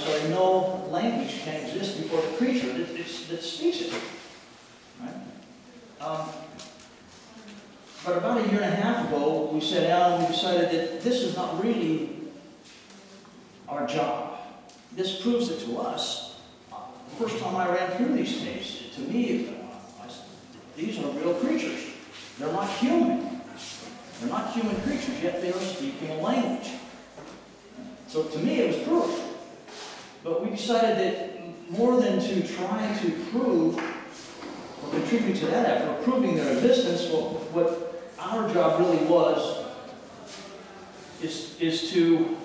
sorry, no language can exist before the creature that speaks it. Right? But about a year and a half ago, we sat down and we decided that this is not really our job. This proves it to us. The first time I ran through these tapes, to me, these are real creatures. They're not human. They're not human creatures, yet they are speaking a language. So to me, it was proof. But we decided that more than to try to prove or contribute to that effort, proving their existence, what our job really was is to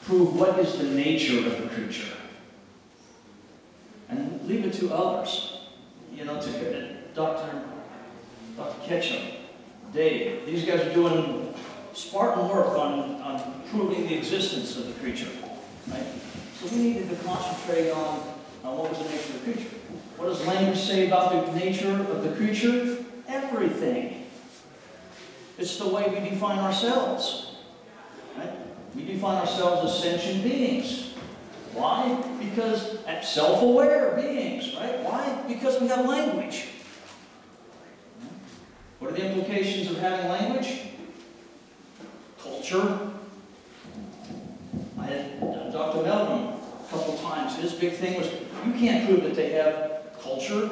prove what is the nature of the creature. And leave it to others. You know, to Dr. Ketchum, Dave. These guys are doing Spartan work on proving the existence of the creature. Right? So we needed to concentrate on what was the nature of the creature. What does language say about the nature of the creature? Everything. It's the way we define ourselves. Right? We define ourselves as sentient beings. Why? Because self-aware beings, right? Why? Because we have language. What are the implications of having language? Culture. I had Dr. Melvin a couple times. His big thing was, you can't prove that they have culture.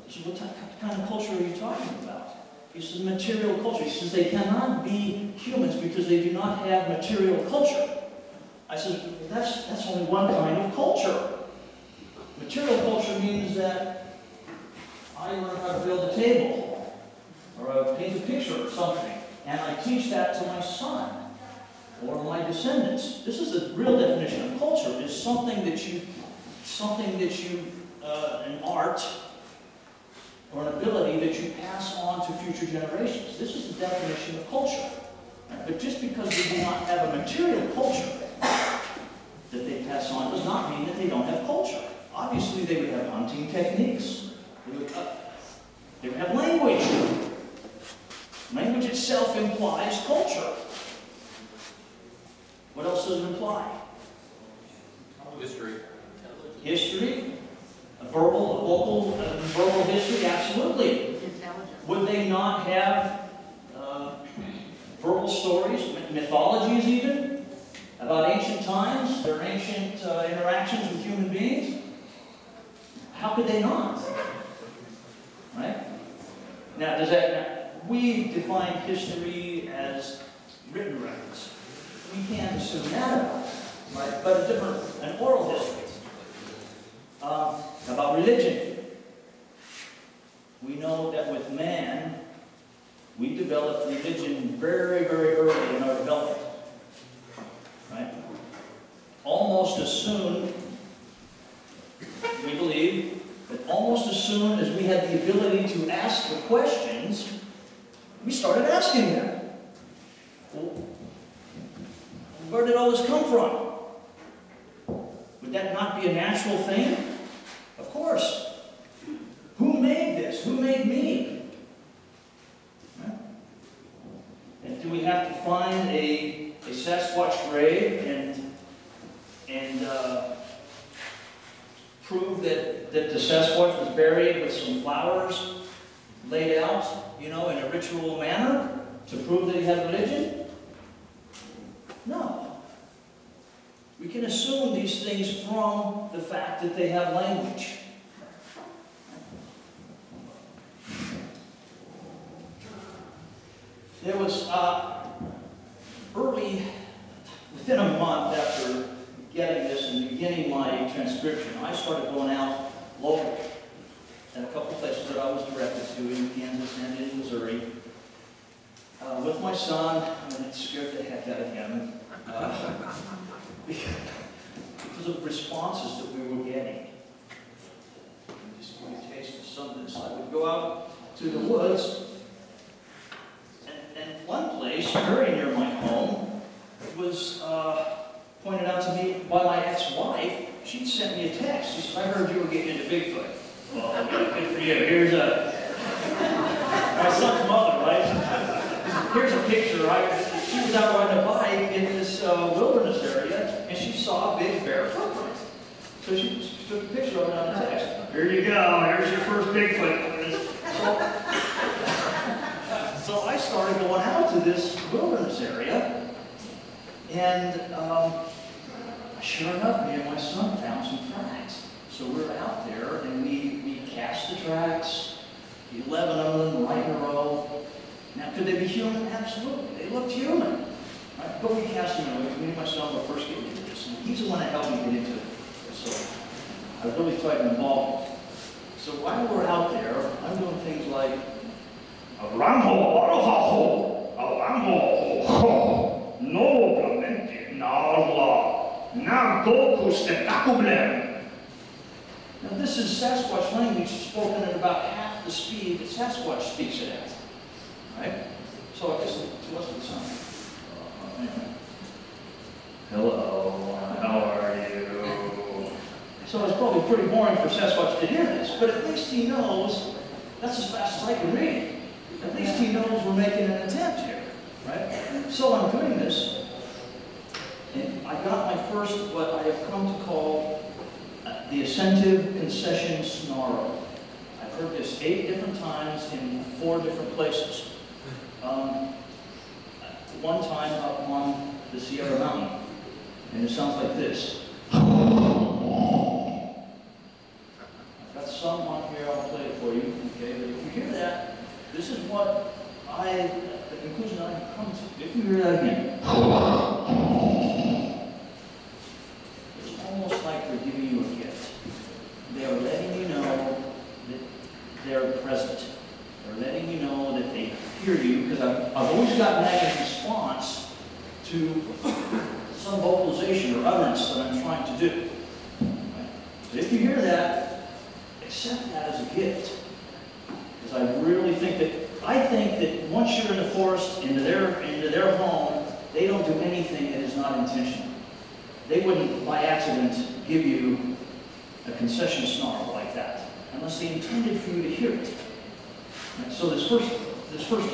I said, what kind of culture are you talking about? He says, material culture. He says, they cannot be humans because they do not have material culture. I said, that's only one kind of culture. Material culture means that I learn how to build a table, or paint a picture or something, and I teach that to my son, or my descendants. This is the real definition of culture, is something that you, an art, or an ability that you pass on to future generations. This is the definition of culture. But just because we do not have a material culture that they pass on does not mean that they don't have culture. Obviously, they would have hunting techniques. They would have language. Language itself implies culture. What else does it imply? History. History? A vocal history? Absolutely. Would they not have verbal stories, mythologies even, about ancient times, their ancient interactions with human beings? How could they not? Right? Now, we define history as written records. We can't assume that about it, right? But an oral history. About religion. We know that with man, we developed religion very, very early in our development. Right? Almost as soon, we believe, that almost as soon as we had the ability to ask the questions, we started asking them. Well, where did all this come from? Would that not be a natural thing? Of course. Who made this? Who made me? Right? And do we have to find a Sasquatch grave and prove that the Sasquatch was buried with some flowers laid out, in a ritual manner to prove that he had religion? No. We can assume these things from the fact that they have language. There was within a month after getting this and beginning my transcription, I started going out locally at a couple places that I was directed to in Kansas and in Missouri with my son, and it scared the heck out of him because of responses that we were getting. Just give you a taste of some of this. I would go out to the woods, and one place very near my home was pointed out to me by my ex-wife. She'd sent me a text. She said, I heard you were getting into Bigfoot. Well, good for you. Here's my son's mother, right? Here's a picture. She was out riding a bike in this wilderness area, and she saw a big bear footprint. So she took a picture of it on the text. Here you go, here's your first Bigfoot. So I started going out to this wilderness area, and sure enough, me and my son found some tracks. So we're out there, and we cast the tracks, 11 of them right in a row. Now, could they be human? Absolutely. They looked human. Right? But we cast them in a way. Me and my son were first getting into this, and he's the one that helped me get into it. So I really tried to involve him. So while we're out there, I'm doing things like Rambo, noblemente, narla, narcocus tentacublem. Now this is Sasquatch language spoken at about half the speed that Sasquatch speaks it at. Right? So I guess to us it's something. Anyway. Hello, how are you? So it's probably pretty boring for Sasquatch to hear this, but at least he knows, that's as fast as I can read. At least he knows we're making an attempt here, right? So I'm doing this, and I got my first, what I have come to call the assentive concession snarl. I've heard this 8 different times in 4 different places. One time up on the Sierra Mountain, and it sounds like this. I've got some on here, I'll play it for you, okay? But if you hear that, this is what the conclusion I have come to. If you hear that again, it's almost like they're giving you a gift. They are letting you know that they're present. They're letting you know that they hear you, because I've always gotten that in response to some vocalization or utterance that I'm trying to do. Right? So if you hear that, accept that as a gift. Because I really think that once you're in the forest, into their home, they don't do anything that is not intentional. They wouldn't, by accident, give you a concession snarl like that, unless they intended for you to hear it. And so this first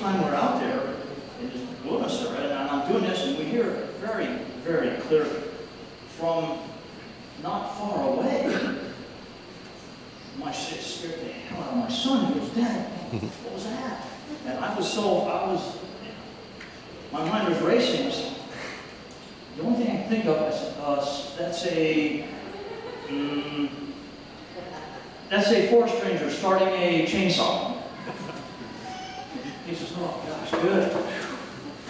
time we're out there in this wilderness area, and I'm doing this, and we hear it very, very clearly from not far away. My shit scared the hell out of my son. He goes, "Dad, what was that?" And my mind was racing. The only thing I can think of is that's a forest ranger starting a chainsaw. He says, "Oh gosh, good."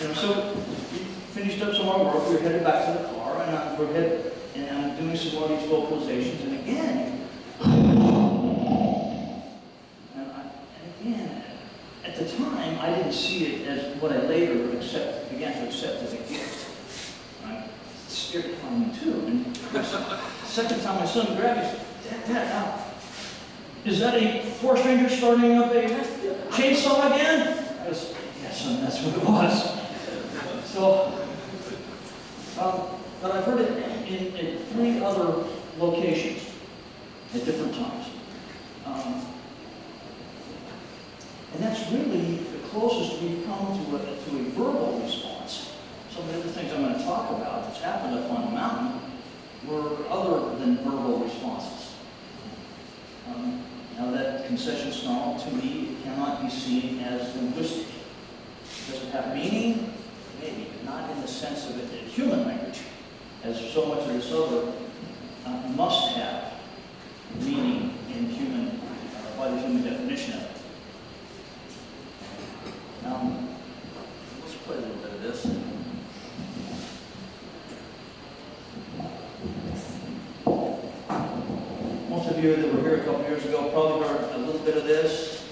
And so we finished up some of our work. We were headed back to the car, and I'm doing some more of these vocalizations, and again. At the time, I didn't see it as what I later began to accept as a gift. It scared the hell out of me too. And the second time my son grabbed me, he said, "Dad, is that a forest ranger starting up a chainsaw again?" I was, "Yes, son, that's what it was." So, but I've heard it in 3 other locations at different times. And that's really the closest we've come to a verbal response. Some of the other things I'm going to talk about that's happened up on the mountain were other than verbal responses. Now that concession snarl, to me, cannot be seen as linguistic. Does it have meaning? Maybe, but not in the sense of it in human language, as so much of this other must have meaning in human, by the human definition of it. Let's play a little bit of this. Most of you that were here a couple years ago probably heard a little bit of this.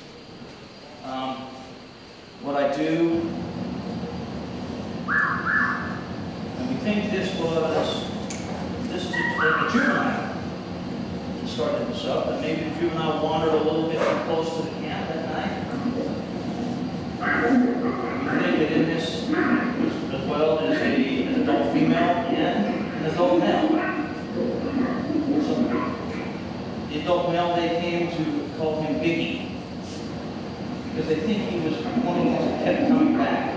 What I do, and we think this is a juvenile that started this up, and maybe the juvenile wandered a little bit too close to the camp that night. I think that in this, as well, is an adult female and an adult male. So the adult male, they came to call him Biggie, because they think he was one of the ones that kept coming back.